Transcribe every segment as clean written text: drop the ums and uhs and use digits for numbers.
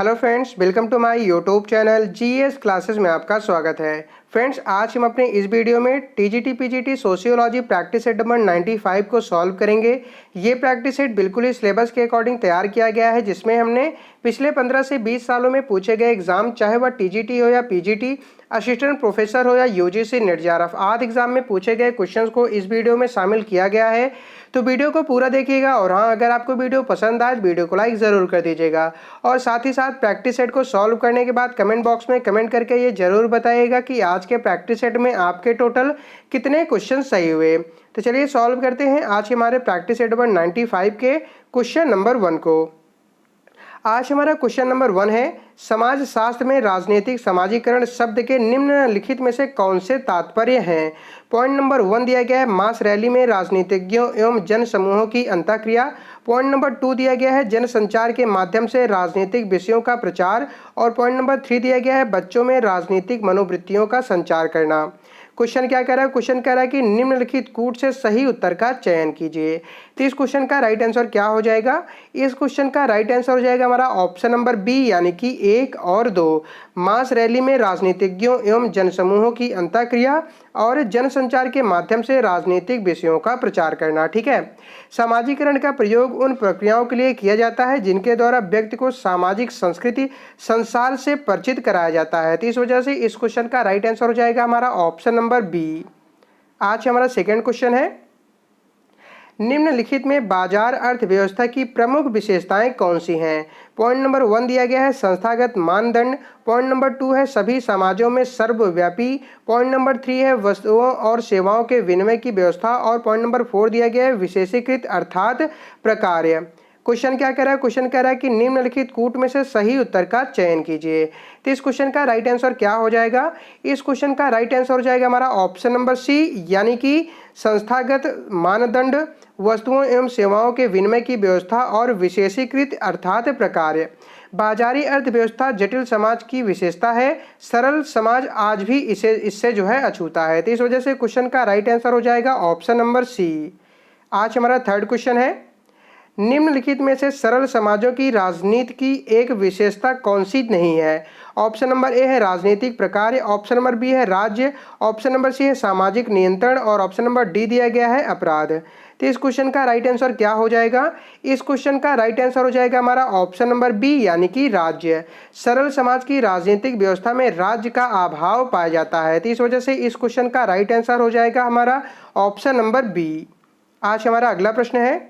Hello friends, welcome to my YouTube channel GS classes में आपका स्वागत है। फ्रेंड्स, आज हम अपने इस वीडियो में TGT PGT sociology practice set number 95 को सॉल्व करेंगे। ये प्रैक्टिस सेट बिल्कुल ही सिलेबस के अकॉर्डिंग तैयार किया गया है, जिसमें हमने पिछले 15 से 20 सालों में पूछे गए एग्जाम, चाहे वह टीजीटी हो या पीजीटी, असिस्टेंट प्रोफेसर हो या यूजीसी नेट जेआरएफ आदि एग्जाम में पूछे गए क्वेश्चंस को इस वीडियो में शामिल किया गया है। तो वीडियो को पूरा देखिएगा और हाँ, अगर आपको वीडियो पसंद आए तो वीडियो को लाइक ज़रूर कर दीजिएगा और साथ ही साथ प्रैक्टिस सेट को सॉल्व करने के बाद कमेंट बॉक्स में कमेंट करके ये जरूर बताइएगा कि आज के प्रैक्टिस सेट में आपके टोटल कितने क्वेश्चन सही हुए। तो चलिए सॉल्व करते हैं आज के हमारे प्रैक्टिस सेट नंबर 95 के क्वेश्चन नंबर 1 को। आज हमारा क्वेश्चन नंबर 1 है, समाज शास्त्र में राजनीतिक समाजीकरण शब्द के निम्नलिखित में से कौन से तात्पर्य हैं। पॉइंट नंबर 1 दिया गया है, मास रैली में राजनीतिज्ञों एवं जन समूहों की अंतःक्रिया। पॉइंट नंबर 2 दिया गया है, जन संचार के माध्यम से राजनीतिक विषयों का प्रचार। और पॉइंट नंबर 3 दिया गया है, बच्चों में राजनीतिक मनोवृत्तियों का संचार करना। क्वेश्चन क्या कह रहा है? क्वेश्चन कह रहा है कि निम्नलिखित कूट से सही उत्तर का चयन कीजिए। तो इस क्वेश्चन का राइट आंसर क्या हो जाएगा? इस क्वेश्चन का राइट आंसर हो जाएगा हमारा ऑप्शन नंबर बी, यानी कि 1 और 2। मास रैली में राजनीतिज्ञों एवं जनसमूहों की अंतःक्रिया और जनसंचार के माध्यम से राजनीतिक विषयों का प्रचार करना। ठीक है, सामाजिकरण का प्रयोग उन प्रक्रियाओं के लिए किया जाता है जिनके द्वारा व्यक्ति को सामाजिक संस्कृति संसार से परिचित कराया जाता है। तो इस वजह से इस क्वेश्चन का राइट आंसर हो जाएगा हमारा ऑप्शन नंबर बी। आज हमारा सेकंड क्वेश्चन है, निम्नलिखित में बाजार अर्थव्यवस्था की प्रमुख विशेषताएं कौन सी हैं। पॉइंट नंबर 1 दिया गया है, संस्थागत मानदंड। पॉइंट नंबर 2 है, सभी समाजों में सर्वव्यापी। पॉइंट नंबर 3 है, वस्तुओं और सेवाओं के विनिमय की व्यवस्था। और पॉइंट नंबर 4 दिया गया है, विशेषीकृत अर्थात प्रकार्य। क्वेश्चन क्या कह रहा है? क्वेश्चन कह रहा है कि निम्नलिखित कूट में से सही उत्तर का चयन कीजिए। तो इस क्वेश्चन का राइट आंसर क्या हो जाएगा? इस क्वेश्चन का राइट आंसर हो जाएगा हमारा ऑप्शन नंबर सी, यानी कि संस्थागत मानदंड, वस्तुओं एवं सेवाओं के विनिमय की व्यवस्था और विशेषीकृत अर्थात प्रकार्य। बाजारी अर्थव्यवस्था जटिल समाज की विशेषता है, सरल समाज आज भी इससे जो है अछूता है। तो इस वजह से क्वेश्चन का राइट आंसर हो जाएगा ऑप्शन नंबर सी। आज हमारा थर्ड क्वेश्चन है, निम्नलिखित में से सरल समाजों की राजनीति की एक विशेषता कौन सी नहीं है। ऑप्शन नंबर ए है राजनीतिक प्रकार, ऑप्शन नंबर बी है राज्य, ऑप्शन नंबर सी है सामाजिक नियंत्रण और ऑप्शन नंबर डी दिया गया है अपराध। तो इस क्वेश्चन का राइट आंसर क्या हो जाएगा? इस क्वेश्चन का राइट आंसर हो जाएगा हमारा ऑप्शन नंबर बी, यानी कि राज्य। सरल समाज की राजनीतिक व्यवस्था में राज्य का अभाव पाया जाता है। तो इस वजह से इस क्वेश्चन का राइट आंसर हो जाएगा हमारा ऑप्शन नंबर बी। आज हमारा अगला प्रश्न है,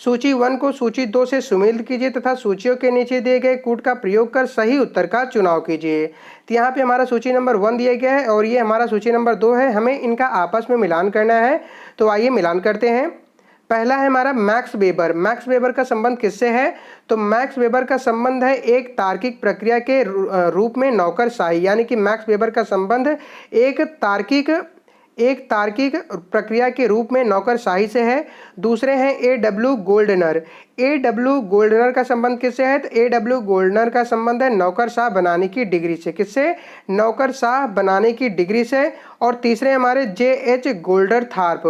सूची 1 को सूची 2 से सुमेलित कीजिए तथा सूचियों के नीचे दिए गए कूट का प्रयोग कर सही उत्तर का चुनाव कीजिए। तो यहाँ पे हमारा सूची नंबर 1 दिया गया है और ये हमारा सूची नंबर 2 है, हमें इनका आपस में मिलान करना है। तो आइए मिलान करते हैं। पहला है हमारा मैक्स वेबर। मैक्स वेबर का संबंध किससे है? तो मैक्स वेबर का संबंध है एक तार्किक प्रक्रिया के रूप में नौकरशाही, यानी कि मैक्स वेबर का संबंध एक तार्किक प्रक्रिया के रूप में नौकरशाही से है। दूसरे हैं A.W. गोल्डनर। A.W. गोल्डनर का संबंध किससे है? तो A.W. गोल्डनर का संबंध है नौकरशाह बनाने की डिग्री से। किससे? नौकरशाह बनाने की डिग्री से। और तीसरे हमारे J.H. गोल्डरथॉर्प।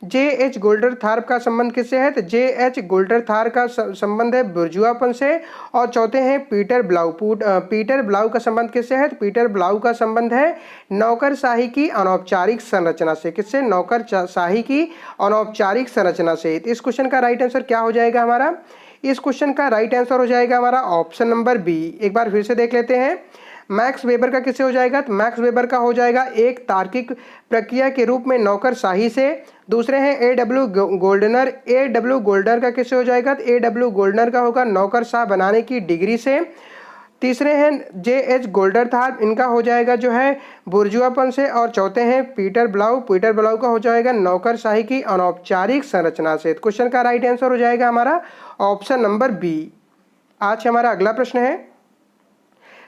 J.H. गोल्डरथॉर्प का संबंध किससे है? तो J.H. गोल्डरथॉर्प का संबंध है बुर्जुआपन से। और चौथे हैं पीटर ब्लाउ। पीटर ब्लाउ का संबंध किससे है? तो पीटर ब्लाउ का संबंध है नौकरशाही की अनौपचारिक संरचना से। किससे? नौकरशाही की अनौपचारिक संरचना से। इस क्वेश्चन का राइट आंसर क्या हो जाएगा हमारा? इस क्वेश्चन का राइट आंसर हो जाएगा हमारा ऑप्शन नंबर बी। एक बार फिर से देख लेते हैं। मैक्स वेबर का किससे हो जाएगा? तो मैक्स वेबर का हो जाएगा एक तार्किक प्रक्रिया के रूप में नौकरशाही से। दूसरे हैं A.W. गोल्डनर। A.W. गोल्डनर का किससे हो जाएगा? तो A.W. गोल्डनर का होगा नौकरशाह बनाने की डिग्री से। तीसरे हैं J.H. गोल्डरथॉर्प, इनका हो जाएगा जो है बुर्जुआपन से। और चौथे हैं पीटर ब्लाउ। पीटर ब्लाउ का हो जाएगा नौकरशाही की अनौपचारिक संरचना से। क्वेश्चन का राइट आंसर हो जाएगा हमारा ऑप्शन नंबर बी। आज हमारा अगला प्रश्न है,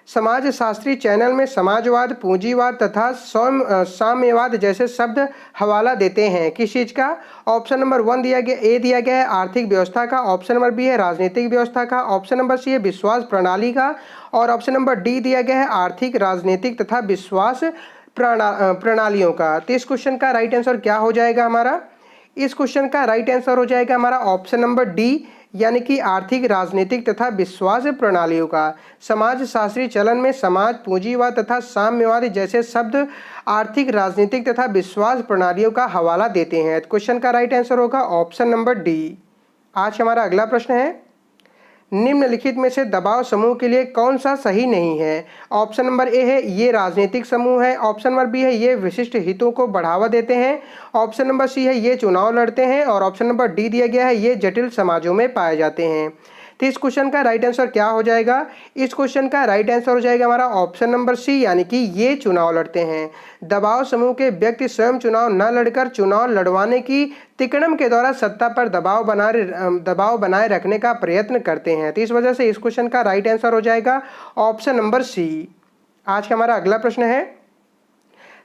समाजशास्त्री चैनल में समाजवाद, पूंजीवाद तथा साम्यवाद जैसे शब्द हवाला देते हैं किस चीज का? ऑप्शन नंबर 1 दिया गया, ए दिया गया है आर्थिक व्यवस्था का। ऑप्शन नंबर बी है राजनीतिक व्यवस्था का। ऑप्शन नंबर सी है विश्वास प्रणाली का। और ऑप्शन नंबर डी दिया गया है आर्थिक, राजनीतिक तथा विश्वास प्रणालियों का। तो इस क्वेश्चन का राइट आंसर क्या हो जाएगा हमारा? इस क्वेश्चन का राइट आंसर हो जाएगा हमारा ऑप्शन नंबर डी, यानी कि आर्थिक, राजनीतिक तथा विश्वास प्रणालियों का। समाजशास्त्री चलन में समाज, पूंजीवाद तथा साम्यवाद जैसे शब्द आर्थिक, राजनीतिक तथा विश्वास प्रणालियों का हवाला देते हैं। तो क्वेश्चन का राइट आंसर होगा ऑप्शन नंबर डी। आज हमारा अगला प्रश्न है, निम्नलिखित में से दबाव समूह के लिए कौन सा सही नहीं है। ऑप्शन नंबर ए है ये राजनीतिक समूह है, ऑप्शन नंबर बी है ये विशिष्ट हितों को बढ़ावा देते हैं, ऑप्शन नंबर सी है ये चुनाव लड़ते हैं, और ऑप्शन नंबर डी दिया गया है ये जटिल समाजों में पाए जाते हैं। तो इस क्वेश्चन का राइट आंसर क्या हो जाएगा? इस क्वेश्चन का राइट आंसर हो जाएगा हमारा ऑप्शन नंबर सी, यानी कि ये चुनाव लड़ते हैं। दबाव समूह के व्यक्ति स्वयं चुनाव न लड़कर चुनाव लड़वाने की तिकड़म के द्वारा सत्ता पर दबाव बनाए रखने का प्रयत्न करते हैं। तो इस वजह से इस क्वेश्चन का राइट आंसर हो जाएगा ऑप्शन नंबर सी। आज का हमारा अगला प्रश्न है,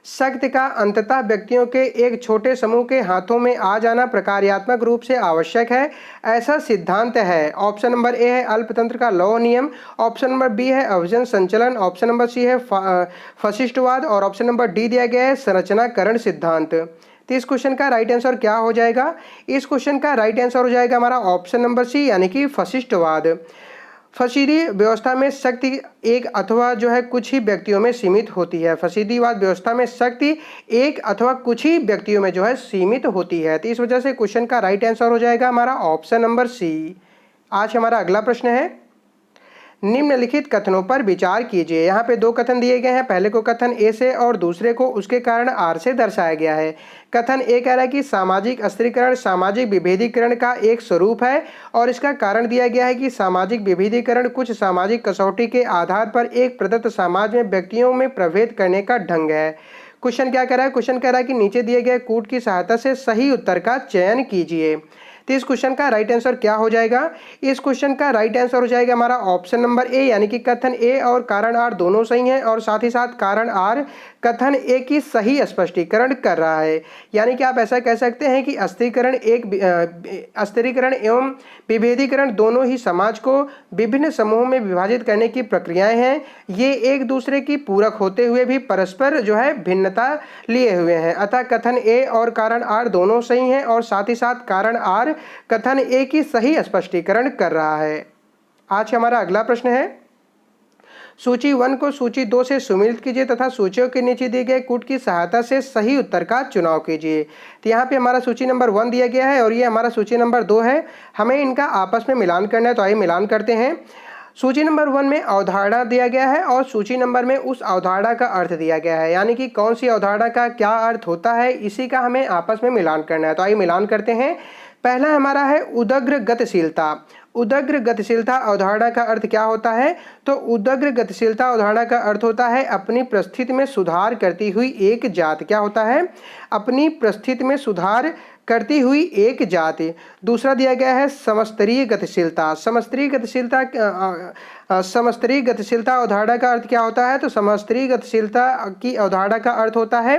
शक्ति का अंततः व्यक्तियों के एक छोटे समूह के हाथों में आ जाना प्रकार्यात्मक रूप से आवश्यक है, ऐसा सिद्धांत है। ऑप्शन नंबर ए है अल्पतंत्र का लौह नियम, ऑप्शन नंबर बी है अभिजन संचलन, ऑप्शन नंबर सी है फशिष्टवाद, और ऑप्शन नंबर डी दिया गया है संरचनाकरण सिद्धांत। तो इस क्वेश्चन का राइट आंसर क्या हो जाएगा? इस क्वेश्चन का राइट आंसर हो जाएगा हमारा ऑप्शन नंबर सी, यानी कि फशिष्टवाद। फसीदी व्यवस्था में शक्ति एक अथवा जो है कुछ ही व्यक्तियों में सीमित होती है। फसीदीवाद व्यवस्था में शक्ति एक अथवा कुछ ही व्यक्तियों में जो है सीमित होती है। तो इस वजह से क्वेश्चन का राइट आंसर हो जाएगा हमारा ऑप्शन नंबर सी। आज हमारा अगला प्रश्न है, निम्नलिखित कथनों पर विचार कीजिए। यहाँ पे दो कथन दिए गए हैं, पहले को कथन ए से और दूसरे को उसके कारण आर से दर्शाया गया है। कथन ए कह रहा है कि सामाजिक अस्थिरीकरण सामाजिक विभेदीकरण का एक स्वरूप है, और इसका कारण दिया गया है कि सामाजिक विभेदीकरण कुछ सामाजिक कसौटी के आधार पर एक प्रदत्त समाज में व्यक्तियों में प्रभेद करने का ढंग है। क्वेश्चन क्या कह रहा है? क्वेश्चन कह रहा है कि नीचे दिए गए कूट की सहायता से सही उत्तर का चयन कीजिए। तो इस क्वेश्चन का राइट आंसर क्या हो जाएगा? इस क्वेश्चन का राइट आंसर हो जाएगा हमारा ऑप्शन नंबर ए, यानी कि कथन ए और कारण आर दोनों सही हैं, और साथ ही साथ कारण आर कथन ए की सही स्पष्टीकरण कर रहा है। यानी कि आप ऐसा कह सकते हैं कि अस्थिरीकरण एवं विभेदीकरण दोनों ही समाज को विभिन्न समूहों में विभाजित करने की प्रक्रियाएं हैं। ये एक दूसरे की पूरक होते हुए भी परस्पर जो है भिन्नता लिए हुए हैं। अतः कथन ए और कारण आर दोनों सही हैं, और साथ ही साथ कारण आर कथन ए की सही स्पष्टीकरण कर रहा है। आज हमारा अगला प्रश्न है, सूची 1 को सूची 2 से सुमेलित कीजिए तथा सूचियों के नीचे दिए गए कूट की सहायता से सही उत्तर का चुनाव कीजिए। तो यहाँ पे हमारा सूची नंबर 1 दिया गया है और ये हमारा सूची नंबर 2 है। हमें इनका आपस में मिलान करना है, तो आइए मिलान करते हैं। सूची नंबर 1 में अवधारणा दिया गया है और सूची नंबर में उस अवधारणा का अर्थ दिया गया है, यानी कि कौन सी अवधारणा का क्या अर्थ होता है, इसी का हमें आपस में मिलान करना है। तो आइए मिलान करते हैं। पहला हमारा है उदग्र गतिशीलता। उदग्र गतिशीलता अवधारणा का अर्थ क्या होता है? तो उदग्र गतिशीलता अवधारणा का अर्थ होता है अपनी परिस्थिति में सुधार करती हुई एक जाति। क्या होता है? अपनी परिस्थिति में सुधार करती हुई एक जाति। दूसरा दिया गया है समस्तरीय गतिशीलता। समस्तरीय गतिशीलता अवधारणा का अर्थ क्या होता है? तो समस्तरीय गतिशीलता की अवधारणा का अर्थ होता है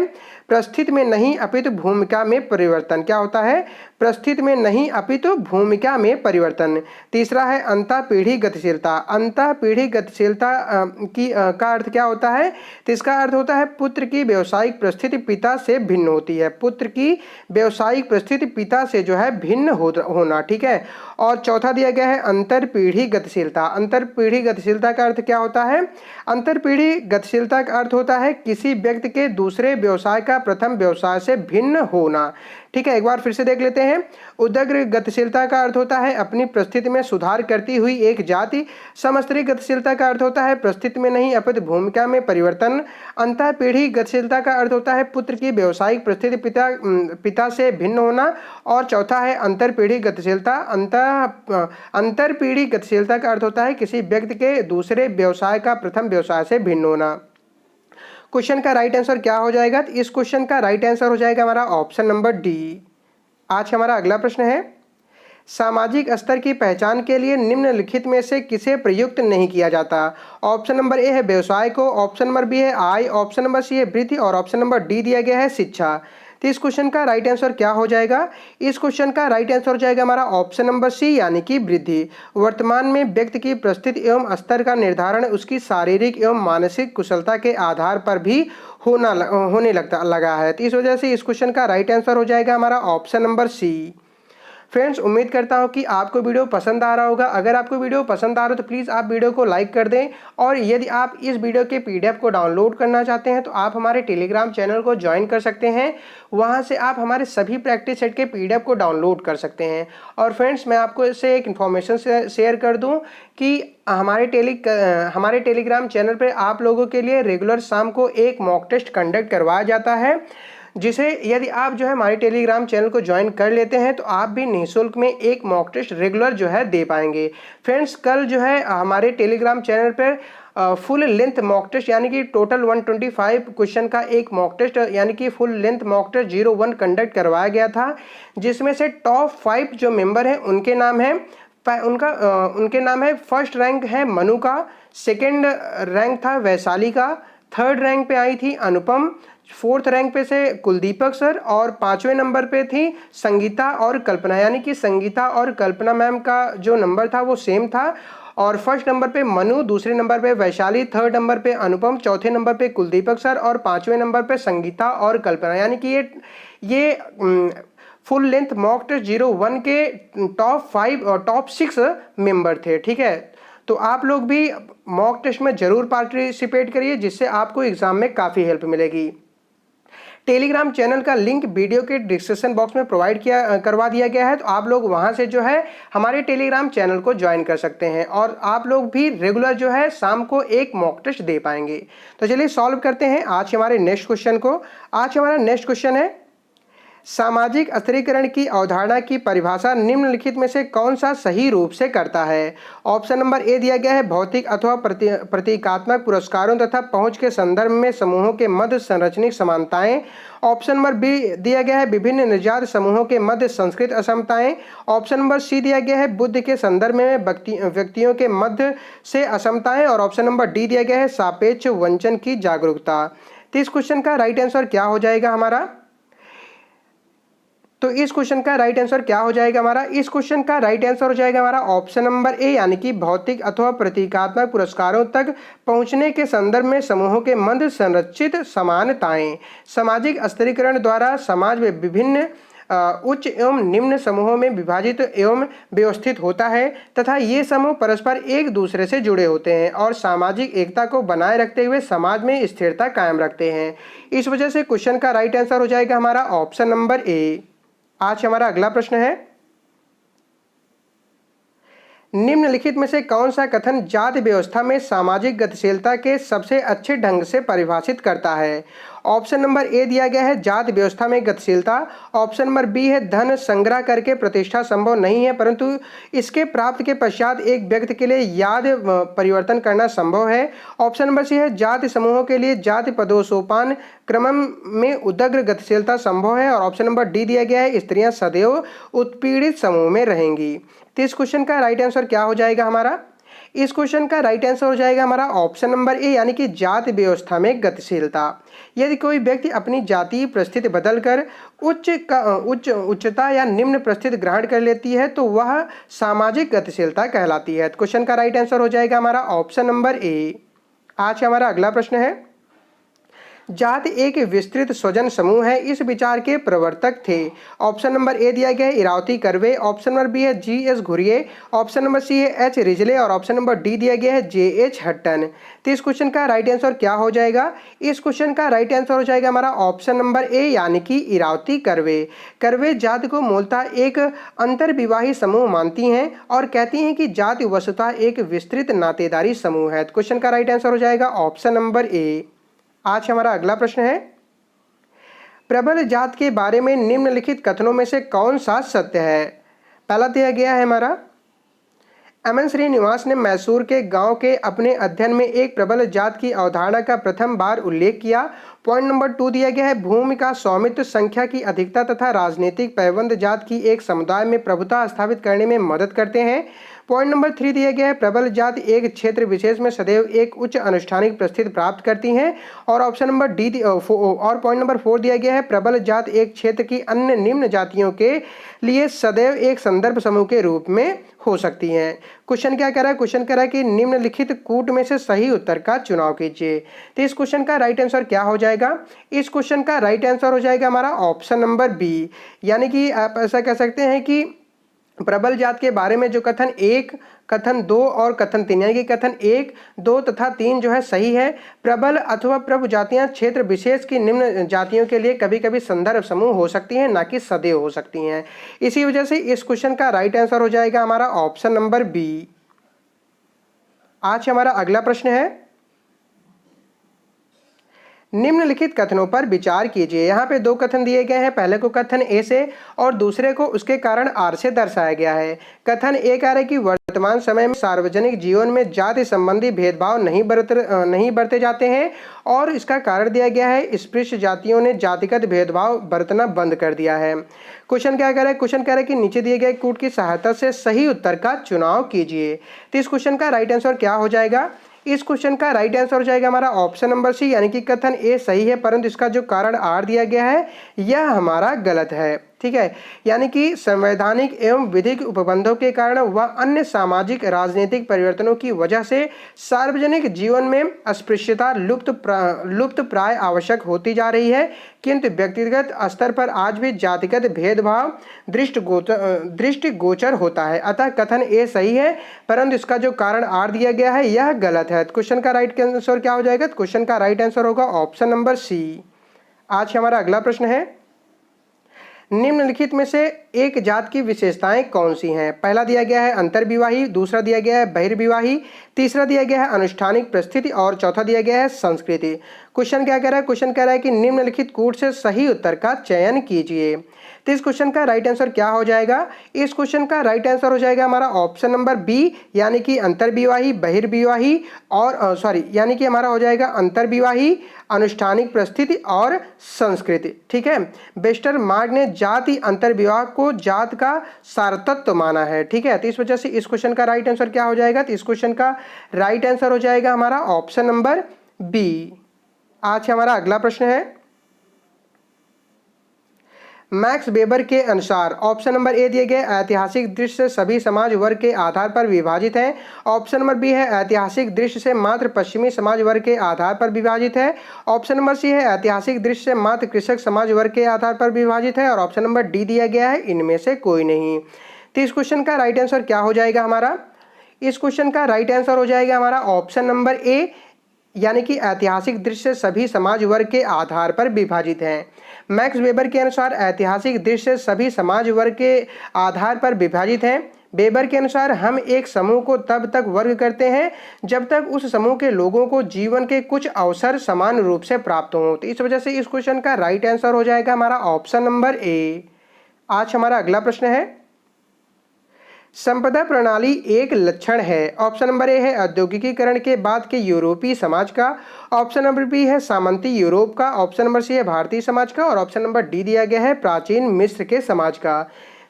परिस्थिति में नहीं अपितु भूमिका में परिवर्तन। क्या होता है? परिस्थिति में नहीं अपितु भूमिका में परिवर्तन। तीसरा है अंतःपीढ़ी गतिशीलता। अंतःपीढ़ी गतिशीलता का अर्थ क्या होता है? तो इसका अर्थ होता है पुत्र की व्यावसायिक परिस्थिति पिता से भिन्न होती है। पुत्र की व्यावसायिक परिस्थिति पिता से जो है भिन्न होना। ठीक है। और चौथा दिया गया है अंतरपीढ़ी गतिशीलता। अंतरपीढ़ी गतिशीलता का अर्थ क्या होता है? अंतरपीढ़ी गतिशीलता का अर्थ होता है किसी व्यक्ति के दूसरे व्यवसाय का प्रथम व्यवसाय से भिन्न होना। ठीक है, एक बार फिर से देख लेते हैं। उदग्र गतिशीलता का अर्थ होता है अपनी परिस्थिति में सुधार करती हुई एक जाति। समस्तरीय गतिशीलता का अर्थ होता है परिस्थिति में नहीं अपितु भूमिका में परिवर्तन। अंतःपीढ़ी गतिशीलता का अर्थ होता है पुत्र की व्यावसायिक परिस्थिति पिता से भिन्न होना। और चौथा है अंतरपीढ़ी गतिशीलता। अंतरपीढ़ी गतिशीलता का अर्थ होता है किसी व्यक्ति के दूसरे व्यवसाय का प्रथम व्यवसाय से भिन्न होना। क्वेश्चन का राइट आंसर क्या हो जाएगा? तो इस क्वेश्चन का राइट आंसर हो जाएगा हमारा ऑप्शन नंबर डी। आज हमारा अगला प्रश्न है, सामाजिक स्तर की पहचान के लिए निम्नलिखित में से किसे प्रयुक्त नहीं किया जाता? ऑप्शन नंबर ए है व्यवसाय को, ऑप्शन नंबर बी है आय, ऑप्शन नंबर सी है वृद्धि, और ऑप्शन नंबर डी दिया गया है शिक्षा। तो इस क्वेश्चन का राइट आंसर क्या हो जाएगा? इस क्वेश्चन का राइट आंसर हो जाएगा हमारा ऑप्शन नंबर सी, यानी कि वृद्धि। वर्तमान में व्यक्ति की परिस्थिति एवं स्तर का निर्धारण उसकी शारीरिक एवं मानसिक कुशलता के आधार पर भी होने लगा है। तो इस वजह से इस क्वेश्चन का राइट आंसर हो जाएगा हमारा ऑप्शन नंबर सी। फ्रेंड्स उम्मीद करता हूं कि आपको वीडियो पसंद आ रहा होगा। अगर आपको वीडियो पसंद आ रहा हो तो प्लीज़ आप वीडियो को लाइक कर दें, और यदि आप इस वीडियो के पीडीएफ को डाउनलोड करना चाहते हैं तो आप हमारे टेलीग्राम चैनल को ज्वाइन कर सकते हैं। वहां से आप हमारे सभी प्रैक्टिस सेट के पीडीएफ को डाउनलोड कर सकते हैं। और फ्रेंड्स मैं आपको इससे एक इन्फॉर्मेशन शेयर कर दूं कि हमारे टेलीग्राम चैनल पर आप लोगों के लिए रेगुलर शाम को एक मॉक टेस्ट कंडक्ट करवाया जाता है, जिसे यदि आप जो है हमारे टेलीग्राम चैनल को ज्वाइन कर लेते हैं तो आप भी निःशुल्क में एक मॉक टेस्ट रेगुलर जो है दे पाएंगे। फ्रेंड्स कल जो है हमारे टेलीग्राम चैनल पर फुल लेंथ मॉक टेस्ट यानी कि टोटल 125 क्वेश्चन का एक मॉक टेस्ट यानी कि full length mock test 01 conduct करवाया गया था, जिसमें से टॉप 5 जो मेंबर हैं उनके नाम है उनके नाम है, फर्स्ट रैंक है मनु का, सेकेंड रैंक था वैशाली का, थर्ड रैंक पे आई थी अनुपम, फोर्थ रैंक पे से कुलदीपक सर, और 5वें नंबर पे थी संगीता और कल्पना, यानी कि संगीता और कल्पना मैम का जो नंबर था वो सेम था। और फर्स्ट नंबर पे मनु, दूसरे नंबर पे वैशाली, थर्ड नंबर पे अनुपम, चौथे नंबर पे कुलदीपक सर और 5वें नंबर पे संगीता और कल्पना, यानी कि ये फुल लेंथ मॉक टेस्ट 01 के टॉप 6 मेंबर थे। ठीक है, तो आप लोग भी मॉक टेस्ट में जरूर पार्टिसिपेट करिए, जिससे आपको एग्जाम में काफ़ी हेल्प मिलेगी। टेलीग्राम चैनल का लिंक वीडियो के डिस्क्रिप्शन बॉक्स में प्रोवाइड करवा दिया गया है, तो आप लोग वहां से जो है हमारे टेलीग्राम चैनल को ज्वाइन कर सकते हैं और आप लोग भी रेगुलर जो है शाम को एक मॉक टेस्ट दे पाएंगे। तो चलिए सॉल्व करते हैं आज हमारे नेक्स्ट क्वेश्चन को। आज हमारा नेक्स्ट क्वेश्चन है, सामाजिक स्थिरीकरण की अवधारणा की परिभाषा निम्नलिखित में से कौन सा सही रूप से करता है। ऑप्शन नंबर ए दिया गया है, भौतिक अथवा प्रतीकात्मक पुरस्कारों तथा पहुंच के संदर्भ में समूहों के मध्य संरचनिक समानताएं। ऑप्शन नंबर बी दिया गया है, विभिन्न निर्जात समूहों के मध्य संस्कृत असमताएं। ऑप्शन नंबर सी दिया गया है, बुद्ध के संदर्भ में व्यक्तियों के मध्य से असमताएं। और ऑप्शन नंबर डी दिया गया है, सापेक्ष वंचन की जागरूकता। तो इस क्वेश्चन का राइट आंसर क्या हो जाएगा हमारा? तो इस क्वेश्चन का राइट आंसर क्या हो जाएगा हमारा? इस क्वेश्चन का राइट आंसर हो जाएगा हमारा ऑप्शन नंबर ए, यानी कि भौतिक अथवा प्रतीकात्मक पुरस्कारों तक पहुंचने के संदर्भ में समूहों के मध्य संरचित समानताएं। सामाजिक स्थिरीकरण द्वारा समाज में विभिन्न उच्च एवं निम्न समूहों में विभाजित एवं व्यवस्थित होता है तथा ये समूह परस्पर एक दूसरे से जुड़े होते हैं और सामाजिक एकता को बनाए रखते हुए समाज में स्थिरता कायम रखते हैं। इस वजह से क्वेश्चन का राइट आंसर हो जाएगा हमारा ऑप्शन नंबर ए। आज हमारा अगला प्रश्न है, निम्नलिखित में से कौन सा कथन जाति व्यवस्था में सामाजिक गतिशीलता के सबसे अच्छे ढंग से परिभाषित करता है। ऑप्शन नंबर ए दिया गया है, जाति व्यवस्था में गतिशीलता। ऑप्शन नंबर बी है, धन संग्रह करके प्रतिष्ठा संभव नहीं है परंतु इसके प्राप्त के पश्चात एक व्यक्ति के लिए याद परिवर्तन करना संभव है। ऑप्शन नंबर सी है, जाति समूहों के लिए जाति पदोसोपान क्रम में उदग्र गतिशीलता संभव है। और ऑप्शन नंबर डी दिया गया है, स्त्रियां सदैव उत्पीड़ित समूह में रहेंगी। तो इस क्वेश्चन का राइट आंसर क्या हो जाएगा हमारा? इस क्वेश्चन का राइट आंसर हो जाएगा हमारा ऑप्शन नंबर ए, यानी कि जाति व्यवस्था में गतिशीलता। यदि कोई व्यक्ति अपनी जातीय परिस्थिति बदलकर उच्चता या निम्न परिस्थिति ग्रहण कर लेती है तो वह सामाजिक गतिशीलता कहलाती है। तो क्वेश्चन का राइट आंसर हो जाएगा हमारा ऑप्शन नंबर ए। आज हमारा अगला प्रश्न है, जाति एक विस्तृत स्वजन समूह है, इस विचार के प्रवर्तक थे। ऑप्शन नंबर ए दिया गया है, Irawati Karve. Option number B है, G S. Ghurye. Option number C है, एच. रिजले। और ऑप्शन नंबर डी दिया गया है, जे.एच. हट्टन। तो इस क्वेश्चन का राइट आंसर क्या हो जाएगा? इस क्वेश्चन का राइट आंसर हो जाएगा हमारा ऑप्शन नंबर ए, यानी कि इरावती कर्वे। कर्वे जाति को मूलतः एक अंतर्विवाही समूह मानती हैं और कहती हैं कि जाति वस्तुतः एक विस्तृत नातेदारी समूह है। तो क्वेश्चन का राइट आंसर हो जाएगा ऑप्शन नंबर ए। आज हमारा अगला प्रश्न है, प्रबल जात के बारे में निम्नलिखित कथनों में से कौन सा सत्य है। पहला दिया गया है हमारा, एम.एन. श्रीनिवास ने मैसूर के गांव के अपने अध्ययन में एक प्रबल जात की अवधारणा का प्रथम बार उल्लेख किया। पॉइंट नंबर 2 दिया गया है, भूमि का स्वामित्व, संख्या की अधिकता तथा राजनीतिक पैबंद जात की एक समुदाय में प्रभुता स्थापित करने में मदद करते हैं। पॉइंट नंबर 3 दिया गया है, प्रबल जाति एक क्षेत्र विशेष में सदैव एक उच्च अनुष्ठानिक परिस्थिति प्राप्त करती हैं। और ऑप्शन नंबर डी और पॉइंट नंबर 4 दिया गया है, प्रबल जाति एक क्षेत्र की अन्य निम्न जातियों के लिए सदैव एक संदर्भ समूह के रूप में हो सकती हैं। क्वेश्चन क्या कह रहा है? क्वेश्चन कह रहा है कि निम्नलिखित कूट में से सही उत्तर का चुनाव कीजिए। तो इस क्वेश्चन का राइट आंसर क्या हो जाएगा? इस क्वेश्चन का राइट आंसर हो जाएगा हमारा ऑप्शन नंबर बी, यानी कि आप ऐसा कह सकते हैं कि प्रबल जात के बारे में जो कथन 1, कथन 2 और कथन 3 यानी कि कथन 1, 2 तथा 3 जो है सही है। प्रबल अथवा प्रभु जातियां क्षेत्र विशेष की निम्न जातियों के लिए कभी कभी संदर्भ समूह हो सकती हैं, ना कि सदैव हो सकती हैं। इसी वजह से इस क्वेश्चन का राइट आंसर हो जाएगा हमारा ऑप्शन नंबर बी। आज हमारा अगला प्रश्न है, निम्नलिखित कथनों पर विचार कीजिए। यहाँ पे दो कथन दिए गए हैं, पहले को कथन ए से और दूसरे को उसके कारण आर से दर्शाया गया है। कथन ए कह रहा है कि वर्तमान समय में सार्वजनिक जीवन में जाति संबंधी भेदभाव नहीं बरते जाते हैं, और इसका कारण दिया गया है स्पृश्य जातियों ने जातिगत भेदभाव बरतना बंद कर दिया है। क्वेश्चन क्या कह रहा है? क्वेश्चन कह रहा है कि नीचे दिए गए कूट की सहायता से सही उत्तर का चुनाव कीजिए। तो इस क्वेश्चन का राइट आंसर क्या हो जाएगा? इस क्वेश्चन का राइट आंसर हो जाएगा हमारा ऑप्शन नंबर सी, यानी कि कथन ए सही है, परंतु इसका जो कारण आर दिया गया है यह हमारा गलत है। ठीक है, यानी कि संवैधानिक एवं विधिक उपबंधों के कारण व अन्य सामाजिक राजनीतिक परिवर्तनों की वजह से सार्वजनिक जीवन में अस्पृश्यता लुप्त प्राय आवश्यक होती जा रही है, किंतु व्यक्तिगत स्तर पर आज भी जातिगत भेदभाव दृष्टिगोचर होता है। अतः कथन ए सही है, परंतु इसका जो कारण आर दिया गया है यह गलत है। क्वेश्चन का राइट आंसर क्या हो जाएगा? क्वेश्चन का राइट आंसर होगा ऑप्शन नंबर सी। आज हमारा अगला प्रश्न है, निम्नलिखित में से एक जात की विशेषताएं कौन सी हैं? पहला दिया गया है अंतर्विवाही, दूसरा दिया गया है बहिर्विवाही, तीसरा दिया गया है अनुष्ठानिक परिस्थिति और चौथा दिया गया है संस्कृति। क्वेश्चन क्या कह रहा है? क्वेश्चन कह रहा है कि निम्नलिखित कूट से सही उत्तर का चयन कीजिए। तो इस क्वेश्चन का राइट आंसर क्या हो जाएगा? इस क्वेश्चन का राइट आंसर हो जाएगा हमारा ऑप्शन नंबर बी, यानी कि अंतर्विवाही, बहिर्विवाही और यानी कि हमारा हो जाएगा अंतर्विवाही, अनुष्ठानिक परिस्थिति और संस्कृति। ठीक है, वेस्टरमार्क ने जाति अंतर्विवाह को जात का सारतत्व माना है। ठीक है, तो इस वजह से इस क्वेश्चन का राइट आंसर क्या हो जाएगा? तो इस क्वेश्चन का राइट आंसर हो जाएगा हमारा ऑप्शन नंबर बी। आज हमारा अगला प्रश्न है, मैक्स वेबर के अनुसार ऑप्शन नंबर ए दिए गए ऐतिहासिक दृश्य से सभी समाज वर्ग के आधार पर विभाजित हैं। ऑप्शन नंबर बी है ऐतिहासिक दृश्य से मात्र पश्चिमी समाज वर्ग के आधार पर विभाजित है। ऑप्शन नंबर सी है ऐतिहासिक दृश्य से मात्र कृषक समाज वर्ग के आधार पर विभाजित है, और ऑप्शन नंबर डी दिया गया है इनमें से कोई नहीं। तो इस क्वेश्चन का राइट आंसर क्या हो जाएगा हमारा? इस क्वेश्चन का राइट आंसर हो जाएगा हमारा ऑप्शन नंबर ए, यानी कि ऐतिहासिक दृश्य सभी समाज वर्ग के आधार पर विभाजित हैं। मैक्स वेबर के अनुसार ऐतिहासिक दृश्य सभी समाज वर्ग के आधार पर विभाजित हैं। वेबर के अनुसार हम एक समूह को तब तक वर्ग करते हैं जब तक उस समूह के लोगों को जीवन के कुछ अवसर समान रूप से प्राप्त हों। तो इस वजह से इस क्वेश्चन का राइट आंसर हो जाएगा हमारा ऑप्शन नंबर ए। आज हमारा अगला प्रश्न है, संपदा प्रणाली एक लक्षण है। ऑप्शन नंबर ए है औद्योगिकीकरण के बाद के यूरोपीय समाज का, ऑप्शन नंबर बी है सामंती यूरोप का, ऑप्शन नंबर सी है भारतीय समाज का, और ऑप्शन नंबर डी दिया गया है प्राचीन मिस्र के समाज का।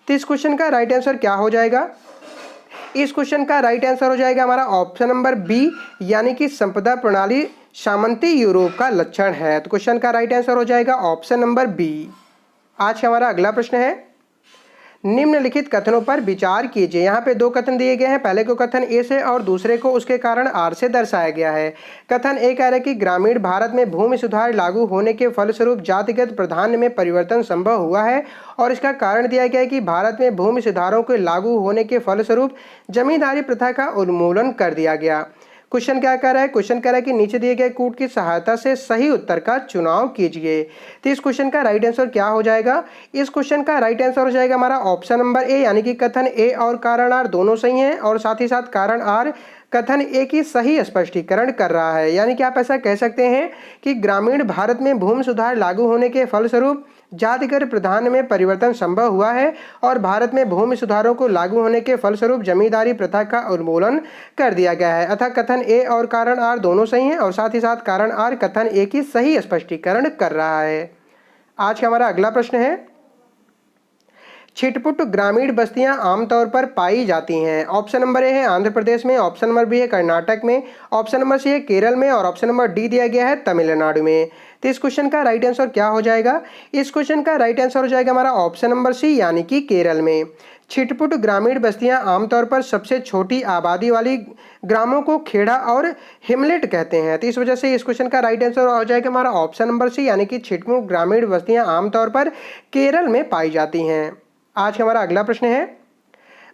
तो इस क्वेश्चन का राइट आंसर क्या हो जाएगा? इस क्वेश्चन का राइट आंसर हो जाएगा हमारा ऑप्शन नंबर बी, यानी कि संपदा प्रणाली सामंती यूरोप का लक्षण है। तो क्वेश्चन का राइट आंसर हो जाएगा ऑप्शन नंबर बी। आज हमारा अगला प्रश्न है, निम्नलिखित कथनों पर विचार कीजिए। यहाँ पे दो कथन दिए गए हैं, पहले को कथन ए से और दूसरे को उसके कारण आर से दर्शाया गया है। कथन ए कह रहा है कि ग्रामीण भारत में भूमि सुधार लागू होने के फलस्वरूप जातिगत प्राधान्य में परिवर्तन संभव हुआ है, और इसका कारण दिया गया है कि भारत में भूमि सुधारों के लागू होने के फलस्वरूप जमींदारी प्रथा का उन्मूलन कर दिया गया। क्वेश्चन क्या कह रहा है? क्वेश्चन कह रहा है कि नीचे दिए गए कूट की सहायता से सही उत्तर का चुनाव कीजिए। तो इस क्वेश्चन का राइट आंसर क्या हो जाएगा? इस क्वेश्चन का राइट आंसर हो जाएगा हमारा ऑप्शन नंबर ए, यानी कि कथन ए और कारण आर दोनों सही हैं, और साथ ही साथ कारण आर कथन ए की सही स्पष्टीकरण कर रहा है। यानी कि आप ऐसा कह सकते हैं कि ग्रामीण भारत में भूमि सुधार लागू होने के फलस्वरूप जातिगत प्राधान्य में परिवर्तन संभव हुआ है, और भारत में भूमि सुधारों को लागू होने के फलस्वरूप जमींदारी प्रथा का उन्मूलन कर दिया गया है। अतः कथन ए और कारण आर दोनों सही हैं, और साथ ही साथ कारण आर कथन ए की सही स्पष्टीकरण कर रहा है। आज का हमारा अगला प्रश्न है, छिटपुट ग्रामीण बस्तियां आमतौर पर पाई जाती हैं। ऑप्शन नंबर ए है आंध्र प्रदेश में, ऑप्शन नंबर बी है कर्नाटक में, ऑप्शन नंबर सी है केरल में, और ऑप्शन नंबर डी दिया गया है तमिलनाडु में। तो इस क्वेश्चन का राइट आंसर क्या हो जाएगा? इस क्वेश्चन का राइट आंसर हो जाएगा हमारा ऑप्शन नंबर सी, यानी कि केरल में। छिटपुट ग्रामीण बस्तियां आमतौर पर सबसे छोटी आबादी वाली ग्रामों को खेड़ा और हिमलेट कहते हैं। तो इस वजह से इस क्वेश्चन का राइट आंसर हो जाएगा हमारा ऑप्शन नंबर सी, यानी कि छिटपुट ग्रामीण बस्तियां आमतौर पर केरल में पाई जाती हैं। आज हमारा अगला प्रश्न है,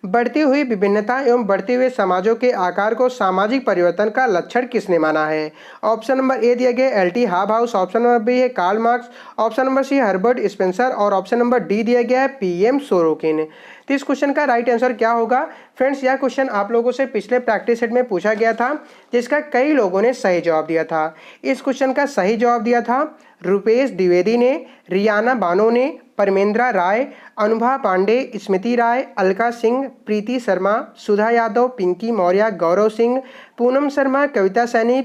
बढ़ती हुई विभिन्नता एवं बढ़ते हुए समाजों के आकार को सामाजिक परिवर्तन का लक्षण किसने माना है? ऑप्शन नंबर ए दिया गया L T Hobhouse, option number B है Karl Marx, option number C Herbert Spencer और ऑप्शन नंबर डी दिया गया है पीएम सोरोकिन। तो इस क्वेश्चन का राइट आंसर क्या होगा? फ्रेंड्स, यह क्वेश्चन आप लोगों से पिछले प्रैक्टिस सेट में पूछा गया था, जिसका कई लोगों ने सही जवाब दिया था। इस क्वेश्चन का सही जवाब दिया था रुपेश द्विवेदी ने, रियाना बानो ने, परमेंद्रा राय, अनुभा पांडे, स्मृति राय, अलका सिंह, प्रीति शर्मा, सुधा यादव, पिंकी मौर्य, गौरव सिंह, पूनम शर्मा, कविता सैनी,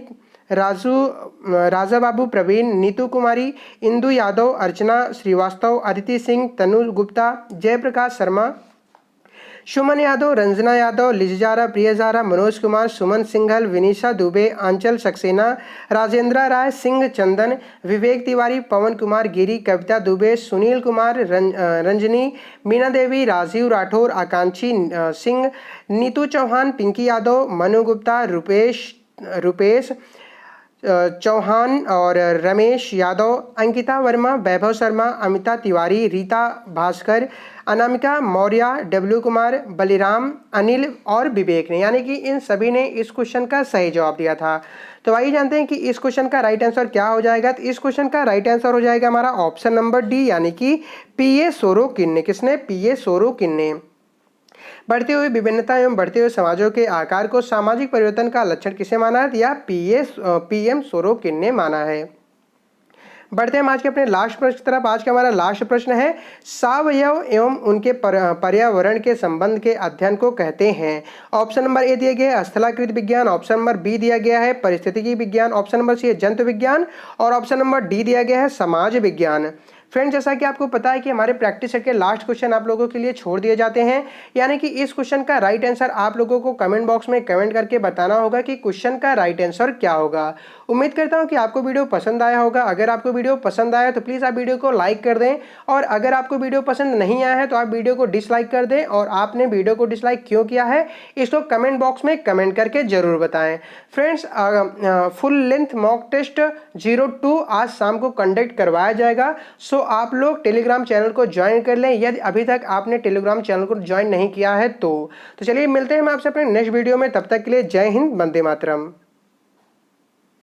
राजा बाबू प्रवीण, नीतू कुमारी, इंदु यादव, अर्चना श्रीवास्तव, अदिति सिंह, तनु गुप्ता, जयप्रकाश शर्मा, सुमन यादव, रंजना यादव, लिजारा प्रियजारा, मनोज कुमार, सुमन सिंघल, विनीशा दुबे, आंचल सक्सेना, राजेंद्र राय, सिंह चंदन, विवेक तिवारी, पवन कुमार गिरी, कविता दुबे, सुनील कुमार, रंजनी, मीना देवी, राजीव राठौर, आकांक्षी सिंह, नीतू चौहान, पिंकी यादव, मनु गुप्ता, रुपेश चौहान और रमेश यादव, अंकिता वर्मा, वैभव शर्मा, अमिता तिवारी, रीता भास्कर, अनामिका मौर्य, डब्ल्यू कुमार, बलिराम, अनिल और विवेक ने, यानी कि इन सभी ने इस क्वेश्चन का सही जवाब दिया था। तो आइए जानते हैं कि इस क्वेश्चन का राइट आंसर क्या हो जाएगा। तो इस क्वेश्चन का राइट आंसर हो जाएगा हमारा ऑप्शन नंबर डी, यानी कि पीए सोरोकिन ने। किसने? पीए सोरोकिन ने। बढ़ती हुई विभिन्नता एवं बढ़ते हुए समाजों के आकार को सामाजिक परिवर्तन का लक्षण किसे माना है? या पीएम सोरोकिन ने माना है। बढ़ते हैं आज के अपने लास्ट प्रश्न की तरफ। आज का हमारा लास्ट प्रश्न है, सावयव एवं उनके पर्यावरण के संबंध के अध्ययन को कहते हैं। ऑप्शन नंबर ए दिया गया है स्थलाकृत विज्ञान, ऑप्शन नंबर बी दिया गया है परिस्थितिकी विज्ञान, ऑप्शन नंबर सी है जंतु विज्ञान और ऑप्शन नंबर डी दिया गया है समाज विज्ञान। फ्रेंड्स, जैसा कि आपको पता है कि हमारे प्रैक्टिस सेट के लास्ट क्वेश्चन आप लोगों के लिए छोड़ दिए जाते हैं, यानी कि इस क्वेश्चन का राइट आंसर आप लोगों को कमेंट बॉक्स में कमेंट करके बताना होगा कि क्वेश्चन का राइट आंसर क्या होगा। उम्मीद करता हूं कि आपको वीडियो पसंद आया होगा। अगर आपको वीडियो पसंद आया तो प्लीज़ आप वीडियो को लाइक कर दें, और अगर आपको वीडियो पसंद नहीं आया है तो आप वीडियो को डिसलाइक कर दें, और आपने वीडियो को डिसलाइक क्यों किया है इसको कमेंट बॉक्स में कमेंट करके जरूर बताएं। Friends, full length mock test 02 आज शाम को कंडक्ट करवाया जाएगा, सो आप लोग टेलीग्राम चैनल को ज्वाइन कर लें यदि अभी तक आपने टेलीग्राम चैनल को ज्वाइन नहीं किया है तो चलिए मिलते हैं हम आपसे अपने नेक्स्ट वीडियो में। तब तक के लिए जय हिंद, वंदे मातरम।